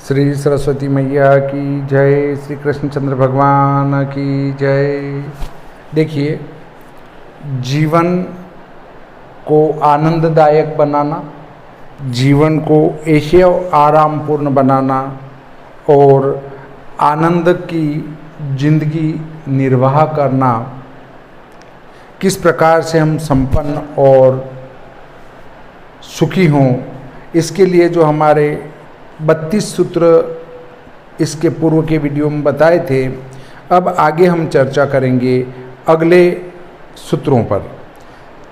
श्री सरस्वती मैया की जय, श्री कृष्णचंद्र भगवान की जय। देखिए, जीवन को आनंददायक बनाना, जीवन को ऐसे आरामपूर्ण बनाना और आनंद की जिंदगी निर्वाह करना, किस प्रकार से हम संपन्न और सुखी हों, इसके लिए जो हमारे 32 सूत्र इसके पूर्व के वीडियो में बताए थे, अब आगे हम चर्चा करेंगे अगले सूत्रों पर।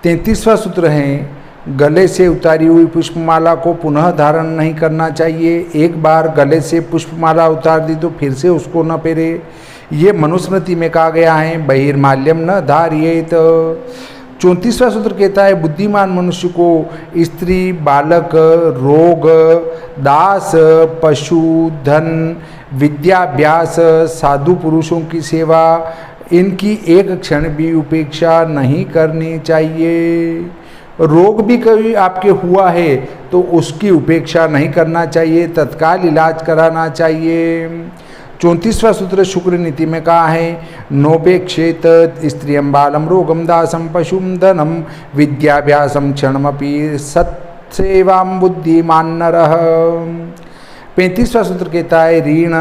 33वां सूत्र है, गले से उतारी हुई पुष्पमाला को पुनः धारण नहीं करना चाहिए। एक बार गले से पुष्पमाला उतार दी तो फिर से उसको न पहरे। ये मनुस्मृति में कहा गया है, बहिर्माल्यम न धार्येत। 34वां सूत्र कहता है, बुद्धिमान मनुष्य को स्त्री, बालक, रोग, दास, पशु, धन, विद्याभ्यास, साधु पुरुषों की सेवा, इनकी एक क्षण भी उपेक्षा नहीं करनी चाहिए। रोग भी कभी आपके हुआ है तो उसकी उपेक्षा नहीं करना चाहिए, तत्काल इलाज कराना चाहिए। 34वां सूत्र शुक्र नीति में कहा है, नोपेक्षेत स्त्रियं बालम रोगम दासम पशुम धनम विद्याभ्यासम क्षणमपि सत्सेवां बुद्धिमान नरः। 35वां सूत्र कहता है, ऋण,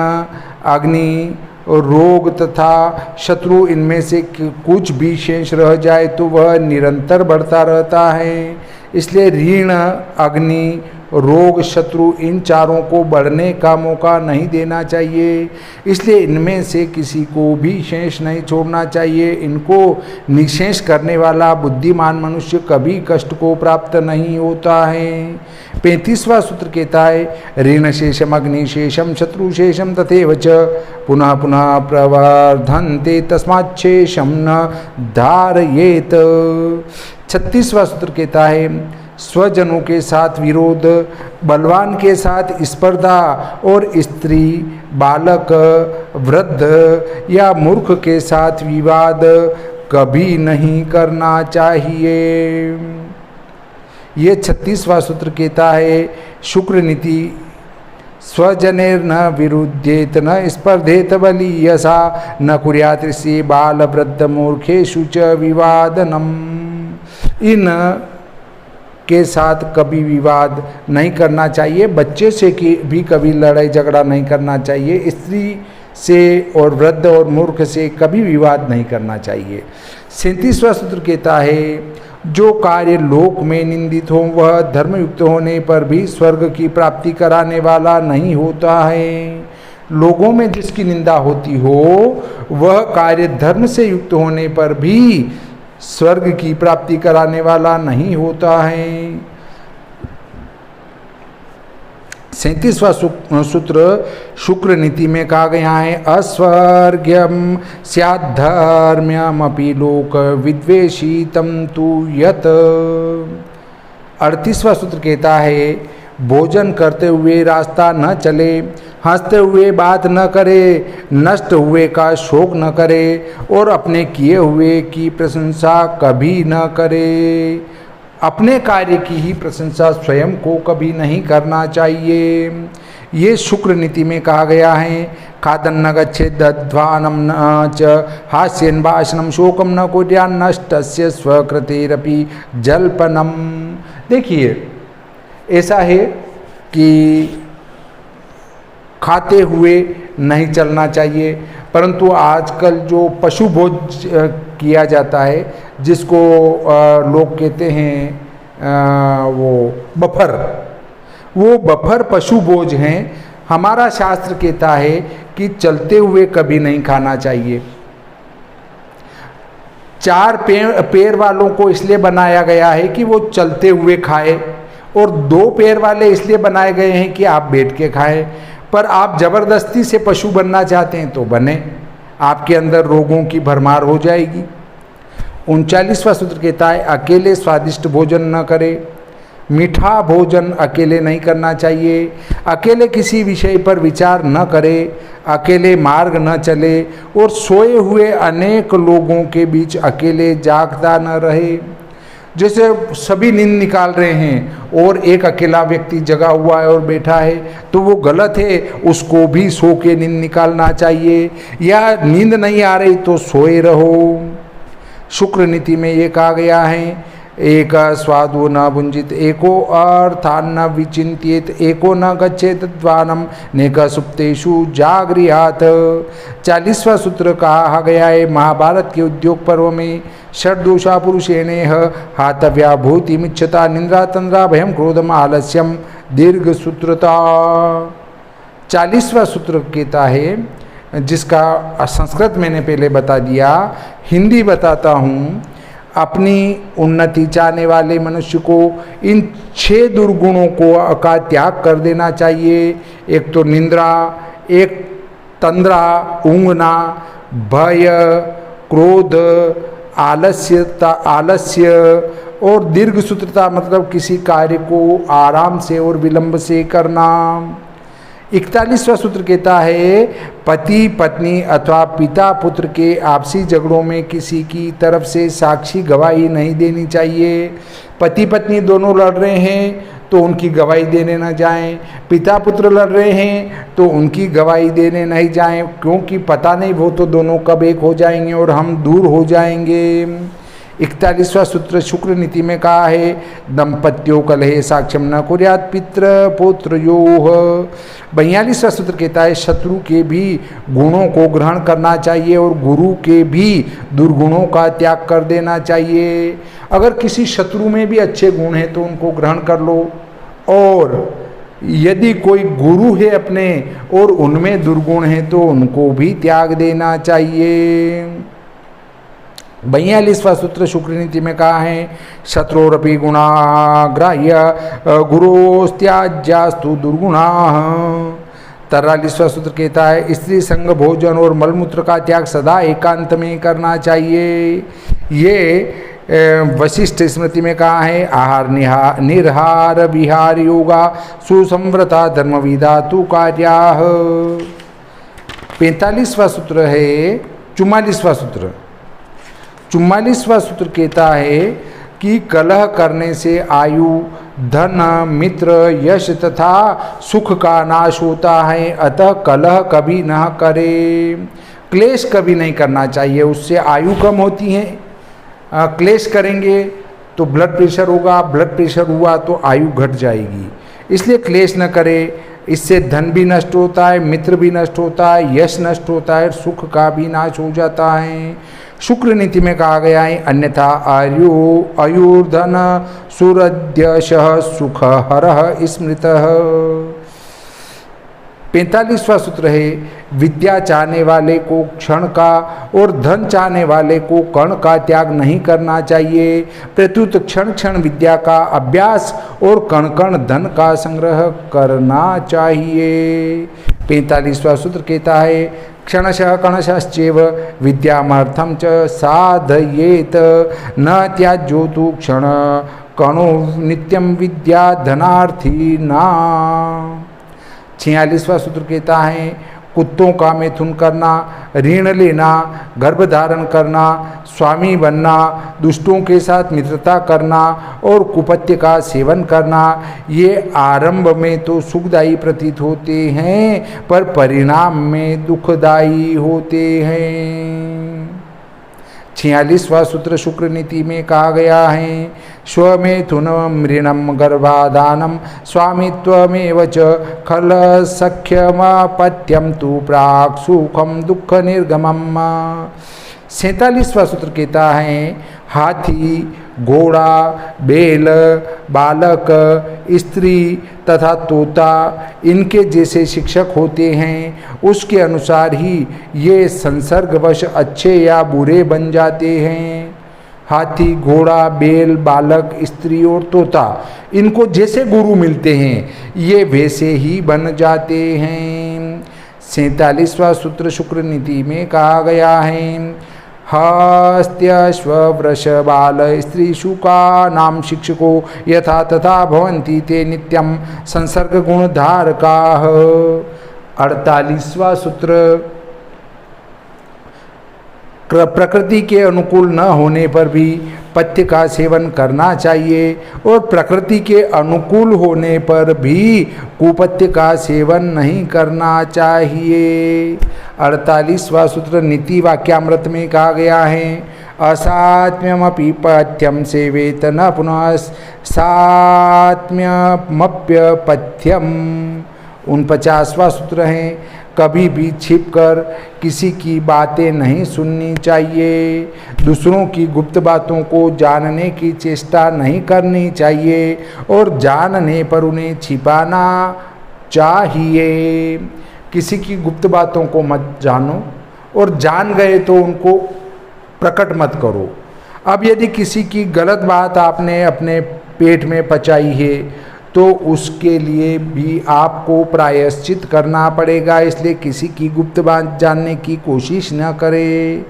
अग्नि, रोग तथा शत्रु, इनमें से कुछ भी शेष रह जाए तो वह निरंतर बढ़ता रहता है। इसलिए ऋण, अग्नि, रोग, शत्रु, इन चारों को बढ़ने का मौका नहीं देना चाहिए। इसलिए इनमें से किसी को भी शेष नहीं छोड़ना चाहिए। इनको निशेष करने वाला बुद्धिमान मनुष्य कभी कष्ट को प्राप्त नहीं होता है। 35वां सूत्र कहता है, ऋण शेषम अग्नि शेषम शत्रु शेषम तथैव च पुनः पुनः प्रवर्धन्ते तस्मात् शेषम न धारयेत। 36वां सूत्र कहता है, स्वजनों के साथ विरोध, बलवान के साथ स्पर्धा और स्त्री, बालक, वृद्ध या मूर्ख के साथ विवाद कभी नहीं करना चाहिए। ये 36वां सूत्र कहता है, शुक्र नीति, स्वजनेर न विरुद्धेत न स्पर्धेत बलीयसा न कुर्यात् ऋषि बाल वृद्ध मूर्खेषु च विवादनम। इन के साथ कभी विवाद नहीं करना चाहिए, बच्चे से भी कभी लड़ाई झगड़ा नहीं करना चाहिए, स्त्री से और वृद्ध और मूर्ख से कभी विवाद नहीं करना चाहिए। 37वां सूत्र कहता है, जो कार्य लोक में निंदित हो वह धर्मयुक्त होने पर भी स्वर्ग की प्राप्ति कराने वाला नहीं होता है। लोगों में जिसकी निंदा होती हो वह कार्य धर्म से युक्त होने पर भी स्वर्ग की प्राप्ति कराने वाला नहीं होता है। 37वां सूत्र शुक्र नीति में कहा गया है, अस्वर्ग्यम स्याद्धर्म्यमपि लोक विद्वेषितम तु यत्। 38वां सूत्र कहता है, भोजन करते हुए रास्ता न चले, हंसते हुए बात न करे, नष्ट हुए का शोक न करे और अपने किए हुए की प्रशंसा कभी न करे। अपने कार्य की ही प्रशंसा स्वयं को कभी नहीं करना चाहिए। ये शुक्र नीति में कहा गया है, खादन न गच्छेत् दध्वानं न च हास्यन् भाषणं शोकं न कुर्यान् नष्टस्य स्वकृतेरपि जल्पनम। देखिए, ऐसा है कि खाते हुए नहीं चलना चाहिए, परंतु आजकल जो पशु भोज किया जाता है, जिसको लोग कहते हैं वो बफर पशु भोज हैं। हमारा शास्त्र कहता है कि चलते हुए कभी नहीं खाना चाहिए। 4 पैर वालों को इसलिए बनाया गया है कि वो चलते हुए खाए, और 2 पैर वाले इसलिए बनाए गए हैं कि आप बैठ के खाएं। पर आप जबरदस्ती से पशु बनना चाहते हैं तो बने, आपके अंदर रोगों की भरमार हो जाएगी। 39वां सूत्र कहता है, अकेले स्वादिष्ट भोजन न करें। मीठा भोजन अकेले नहीं करना चाहिए। अकेले किसी विषय पर विचार न करे, अकेले मार्ग न चले और सोए हुए अनेक लोगों के बीच अकेले जागता न रहे। जैसे सभी नींद निकाल रहे हैं और एक अकेला व्यक्ति जगा हुआ है और बैठा है, तो वो गलत है, उसको भी सो के नींद निकालना चाहिए। या नींद नहीं आ रही तो सोए रहो। शुक्र नीति में ये कहा गया है, एक स्वादो न भुंजित एको अर्थान न विचिंतित एको न गच्छेत द्वानम नेक सुप्तेषु जागृहात। 40वां सूत्र कहा गया है महाभारत के उद्योग पर्व में, षड्दोषा पुरुषेणेह हातव्या भूतिमिच्छता निंद्रा तंद्रा भयम क्रोधम आलस्यम दीर्घ सूत्रता। 40वां सूत्र कहता है, जिसका संस्कृत मैंने पहले बता दिया, हिंदी बताता हूँ। अपनी उन्नति चाहने वाले मनुष्य को इन 6 दुर्गुणों को का त्याग कर देना चाहिए। एक तो निंद्रा, एक तंद्रा ऊँघना, भय, क्रोध, आलस्य और दीर्घ सूत्रता मतलब किसी कार्य को आराम से और विलंब से करना। 41वां सूत्र कहता है, पति पत्नी अथवा पिता पुत्र के आपसी झगड़ों में किसी की तरफ से साक्षी गवाही नहीं देनी चाहिए। पति पत्नी दोनों लड़ रहे हैं तो उनकी गवाही देने न जाएं, पिता पुत्र लड़ रहे हैं तो उनकी गवाही देने नहीं जाएं, क्योंकि पता नहीं वो तो दोनों कब एक हो जाएंगे और हम दूर हो जाएंगे। 41वां सूत्र शुक्र नीति में कहा है, दंपत्यो कलहे साक्ष्यम न कुर्यात् पितृ पुत्रयोः। 42वां सूत्र कहता है, शत्रु के भी गुणों को ग्रहण करना चाहिए और गुरु के भी दुर्गुणों का त्याग कर देना चाहिए। अगर किसी शत्रु में भी अच्छे गुण हैं तो उनको ग्रहण कर लो, और यदि कोई गुरु है अपने और उनमें दुर्गुण हैं तो उनको भी त्याग देना चाहिए। 42वां सूत्र शुक्र नीति में कहा है, शत्रोरपि गुणाग्राह्य गुरोस्त्याज्यास्तु दुर्गुणा। 43वां सूत्र कहता है, स्त्री संग भोजन और मलमूत्र का त्याग सदा एकांत में करना चाहिए। ये वशिष्ठ स्मृति में कहा है, आहार निर्हार विहार योगा सुसंव्रता धर्मविदा तु कार्याः। 45वां सूत्र है 44वां सूत्र। 44वां सूत्र कहता है कि कलह करने से आयु, धन, मित्र, यश तथा सुख का नाश होता है, अतः कलह कभी न करे। क्लेश कभी नहीं करना चाहिए, उससे आयु कम होती है। क्लेश करेंगे तो ब्लड प्रेशर होगा, ब्लड प्रेशर हुआ तो आयु घट जाएगी, इसलिए क्लेश न करें। इससे धन भी नष्ट होता है, मित्र भी नष्ट होता है, यश नष्ट होता है, सुख का भी नाश हो जाता है। शुक्र नीति में कहा गया है, अन्यथा आयुर्धन सुरद्यशः सुख हरः स्मृतः। 45वां सूत्र है, विद्या चाहने वाले को क्षण का और धन चाहने वाले को कण का त्याग नहीं करना चाहिए। प्रत्युत क्षण क्षण विद्या का अभ्यास और कण कण धन का संग्रह करना चाहिए। 45वां सूत्र कहता है, क्षणशः कणशश्चैव विद्यामर्थं च साधयेत न त्याज्योतु क्षण कणो नित्यं विद्या धनार्थी ना। 46वां सूत्र कहता है, कुत्तों का मैथुन करना, ऋण लेना, गर्भ धारण करना, स्वामी बनना, दुष्टों के साथ मित्रता करना और कुपत्य का सेवन करना, ये आरंभ में तो सुखदायी प्रतीत होते हैं पर परिणाम में दुखदायी होते हैं। 46वां सूत्र शुक्र नीति में कहा गया है, स्वमेथुनम ऋणम गर्भाधानम स्वामित्वमेव च खल सख्यमपत्यम तु प्राक् सुखम दुख निर्गमम। 47वां सूत्र कहता है, हाथी, घोड़ा, बैल, बालक, स्त्री तथा तोता इनके जैसे शिक्षक होते हैं, उसके अनुसार ही ये संसर्गवश अच्छे या बुरे बन जाते हैं। हाथी, घोड़ा, बैल, बालक, स्त्री और तोता, इनको जैसे गुरु मिलते हैं ये वैसे ही बन जाते हैं। 47वां सूत्र शुक्र नीति में कहा गया है, हस्त्यश्व वृष बाल स्त्रीषु का नाम शिक्षको यथा तथा भवन्ति ते नित्यम संसर्ग गुण धारकाः। 48वां सूत्र, प्रकृति के अनुकूल न होने पर भी पथ्य का सेवन करना चाहिए और प्रकृति के अनुकूल होने पर भी कुपथ्य का सेवन नहीं करना चाहिए। 48वां सूत्र नीति वाक्यामृत में कहा गया है, असात्म्यमपि पथ्यम सेवेत न पुनः सात्म्यमप्यपथ्यम। 49वां सूत्र है, कभी भी छिपकर किसी की बातें नहीं सुननी चाहिए, दूसरों की गुप्त बातों को जानने की चेष्टा नहीं करनी चाहिए और जानने पर उन्हें छिपाना चाहिए। किसी की गुप्त बातों को मत जानो और जान गए तो उनको प्रकट मत करो। अब यदि किसी की गलत बात आपने अपने पेट में पचाई है तो उसके लिए भी आपको प्रायश्चित करना पड़ेगा, इसलिए किसी की गुप्त बात जानने की कोशिश न करें।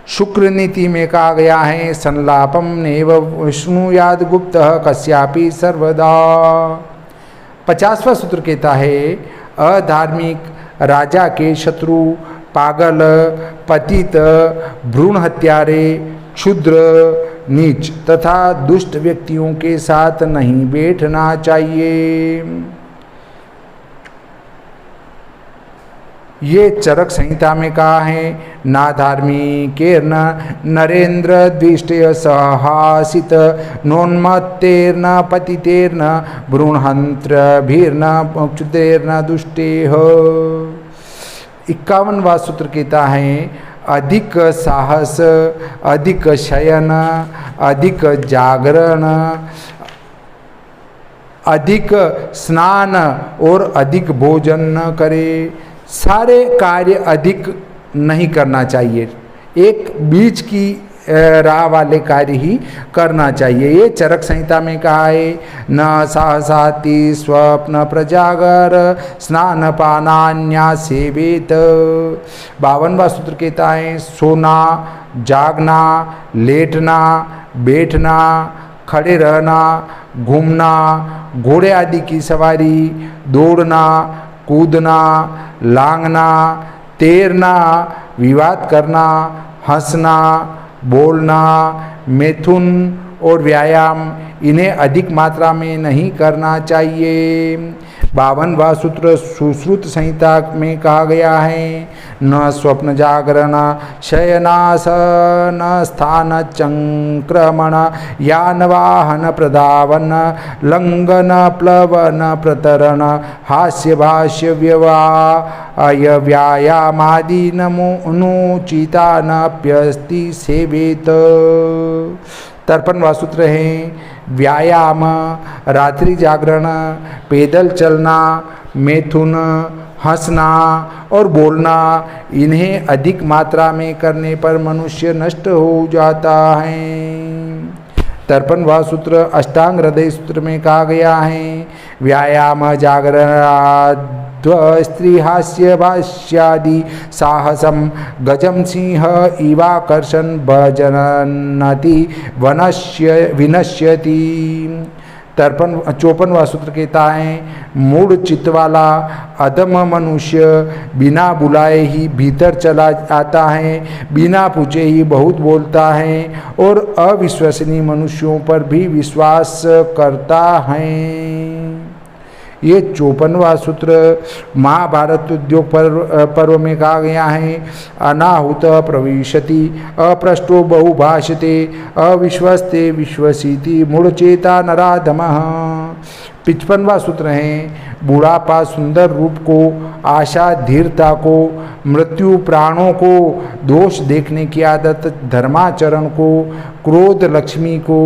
शुक्र नीति में कहा गया है, संलापम नेव विष्णुयाद गुप्त कस्यापि सर्वदा। 50वां सूत्र कहता है, अधार्मिक, राजा के शत्रु, पागल, पतित, भ्रूण हत्यारे, क्षुद्र, नीच तथा दुष्ट व्यक्तियों के साथ नहीं बैठना चाहिए। ये चरक संहिता में कहा है, नाधार्मिकेर्न नरेंद्र द्विष्टय सहासित नोन्मत्तेर्न पतितेर्न भ्रूणहंत्रभिर्न क्षुद्रेर्न दुष्टेह। 51वां सूत्र कहता है, अधिक साहस, अधिक शयन, अधिक जागरण, अधिक स्नान और अधिक भोजन न करे। सारे कार्य अधिक नहीं करना चाहिए, एक बीच की राह वाले कार्य ही करना चाहिए। ये चरक संहिता में कहा है, न साहसाति स्वप्न प्रजागर स्नान पानान्या सेवेत। 52वां सूत्र कहता है, सोना, जागना, लेटना, बैठना, खड़े रहना, घूमना, घोड़े आदि की सवारी, दौड़ना, कूदना, लांघना, तैरना, विवाद करना, हंसना, बोलना, मैथुन और व्यायाम, इन्हें अधिक मात्रा में नहीं करना चाहिए। 52वां सूत्र सुश्रुत संहिता में कहा गया है, न स्वप्न जागरण, शयनासन, स्थान चंक्रमण, यान वाहन प्रधावन, लंघन प्लवन प्रतरण, हास्य भाष्य व्यवाय व्यायामादि नमोनुचिता नप्यस्ति सेवेत। 53वां सूत्र है, व्यायाम, रात्रि जागरण, पैदल चलना, मैथुन, हंसना और बोलना, इन्हें अधिक मात्रा में करने पर मनुष्य नष्ट हो जाता है। 53वां सूत्र अष्टांग हृदय सूत्र में कहा गया है, व्यायाम, जागरण, स्त्री हास्य भाष्यादि साहसम, गजम सिंह इवाकर्षण भजनति विनश्यति। 54वां सूत्र कहता है, मूढ़ चित्त वाला अधम मनुष्य बिना बुलाए ही भीतर चला आता है, बिना पूछे ही बहुत बोलता है और अविश्वसनीय मनुष्यों पर भी विश्वास करता है। ये 54वां सूत्र महाभारत उद्योग पर्व में कहा गया है, अनाहुत प्रविशति, अपृष्टो बहुभाषते, अविश्वस्ते विश्वसीति, मूढ़चेता नराधमः। 55वां सूत्र है, बुढ़ापा सुंदर रूप को, आशा धीरता को, मृत्यु प्राणों को, दोष देखने की आदत धर्माचरण को, क्रोध लक्ष्मी को,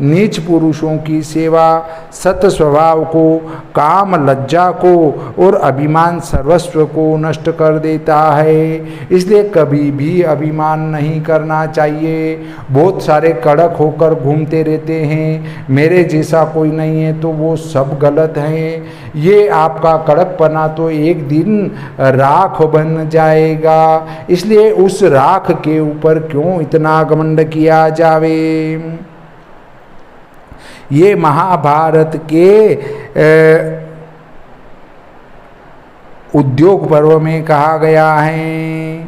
नीच पुरुषों की सेवा, सत स्वभाव को, काम लज्जा को और अभिमान सर्वस्व को नष्ट कर देता है। इसलिए कभी भी अभिमान नहीं करना चाहिए। बहुत सारे कड़क होकर घूमते रहते हैं, मेरे जैसा कोई नहीं है, तो वो सब गलत हैं। ये आपका कड़कपना तो एक दिन राख बन जाएगा, इसलिए उस राख के ऊपर क्यों इतना घमंड किया जावे। ये महाभारत के उद्योग पर्व में कहा गया है,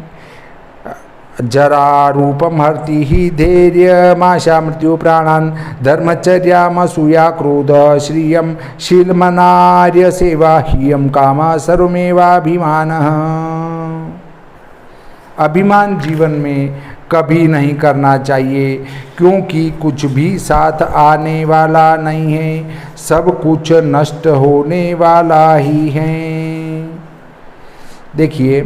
जरा रूपम हरति ही धैर्यमाशा मृत्यु प्राणान धर्मचर्यामसूया क्रोध श्रियम शीलमनार्य सेवा हियम कामा सर्वमेवाभिमान। अभिमान जीवन में कभी नहीं करना चाहिए, क्योंकि कुछ भी साथ आने वाला नहीं है, सब कुछ नष्ट होने वाला ही है। देखिए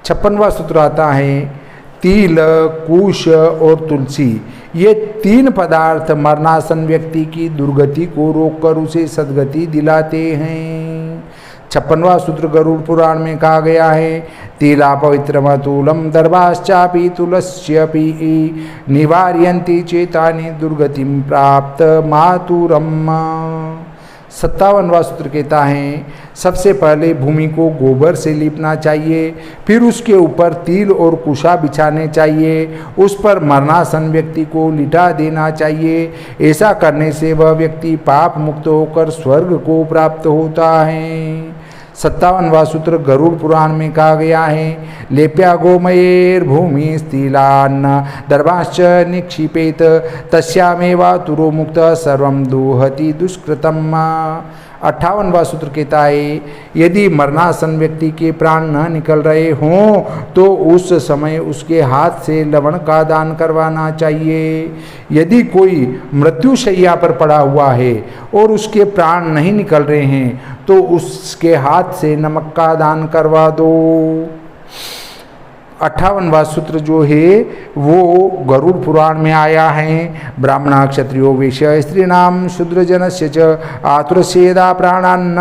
56वां सूत्र आता है, तिल, कुश और तुलसी ये 3 पदार्थ मरणासन व्यक्ति की दुर्गति को रोककर उसे सद्गति दिलाते हैं। 56वां सूत्र गरुड़ पुराण में कहा गया है, तिला पवित्रमतुलम दर्भाश्चापि तुलस्यपि निवारयन्ति चेतानि दुर्गतिम प्राप्त मातुरम। 57वां सूत्र कहता है, सबसे पहले भूमि को गोबर से लीपना चाहिए, फिर उसके ऊपर तिल और कुशा बिछाने चाहिए, उस पर मरणासन व्यक्ति को लिटा देना चाहिए। ऐसा करने से वह व्यक्ति पाप मुक्त होकर स्वर्ग को प्राप्त होता है। 57वां सूत्र गरुड़ पुराण में कहा गया है, लेप्या गोमयेर भूमि स्थिलान्न दर्भाश्च निक्षिपेत तस्यामेवा तुरो मुक्त सर्वं दोहति दुष्कृतम। 58वां सूत्र कहता है, यदि मरणासन व्यक्ति के प्राण न निकल रहे हों तो उस समय उसके हाथ से लवण का दान करवाना चाहिए। यदि कोई मृत्युशैया पर पड़ा हुआ है और उसके प्राण नहीं निकल रहे हैं तो उसके हाथ से नमक का दान करवा दो। 58वां सूत्र जो है वो गरुड़ पुराण में आया है, ब्राह्मणा क्षत्रियो वैश्य स्त्रीणाम शूद्रजनस्य च आतुरस्येदा प्राणान्न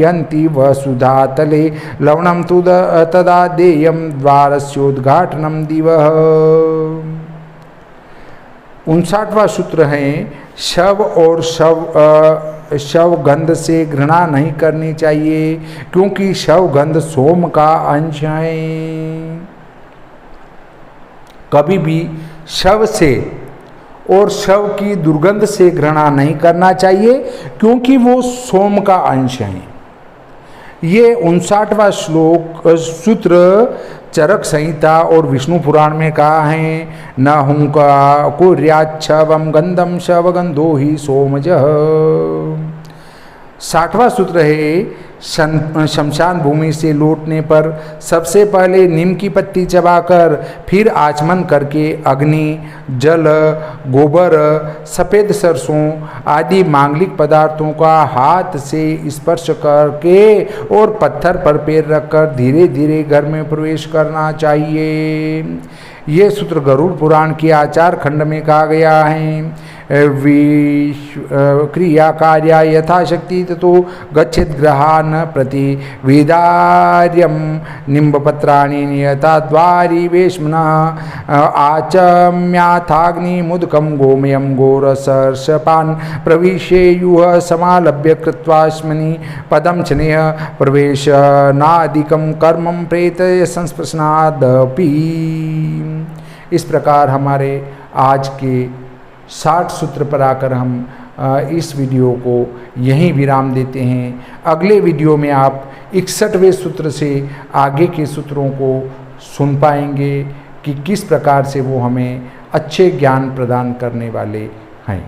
यन्ति वसुधा तले लवणं तु तदा देयं द्वारस्योद्घाटनं दिवः। 59वां सूत्र है, शव और शव गंध से घृणा नहीं करनी चाहिए, क्योंकि शव गंध सोम का अंश है। कभी भी शव से और शव की दुर्गंध से घृणा नहीं करना चाहिए, क्योंकि वो सोम का अंश है। ये 59वां सूत्र चरक संहिता और विष्णु पुराण में कहा है, न हुंका कुर्याच्छवम गंधम शवगंधो ही सोमजः। 60वां सूत्र है, शमशान भूमि से लौटने पर सबसे पहले नीम की पत्ती चबाकर फिर आचमन करके अग्नि, जल, गोबर, सफ़ेद सरसों आदि मांगलिक पदार्थों का हाथ से स्पर्श करके और पत्थर पर पैर रखकर धीरे धीरे घर में प्रवेश करना चाहिए। ये सूत्र गरुड़ पुराण के आचार खंड में कहा गया है, क्रिया कार्या यथाशक्ति ततो गच्छेत् ग्रहान् प्रति वेदार्यम निम्बपत्राणि नियता द्वारि वेश्मनः आचम्याथाग्नि मुदकं गोमयं घोरसर्षपान् प्रविशेयुः समालभ्य कृत्वाश्मनि पदं चनेह प्रवेशनादिकं कर्मं प्रेतय संस्पृशनादपि। इस प्रकार हमारे आज के 60 सूत्र पर आकर हम इस वीडियो को यहीं विराम देते हैं। अगले वीडियो में आप 61वें सूत्र से आगे के सूत्रों को सुन पाएंगे कि किस प्रकार से वो हमें अच्छे ज्ञान प्रदान करने वाले हैं।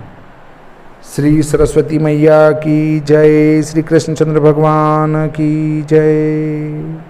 श्री सरस्वती मैया की जय, श्री कृष्णचंद्र भगवान की जय।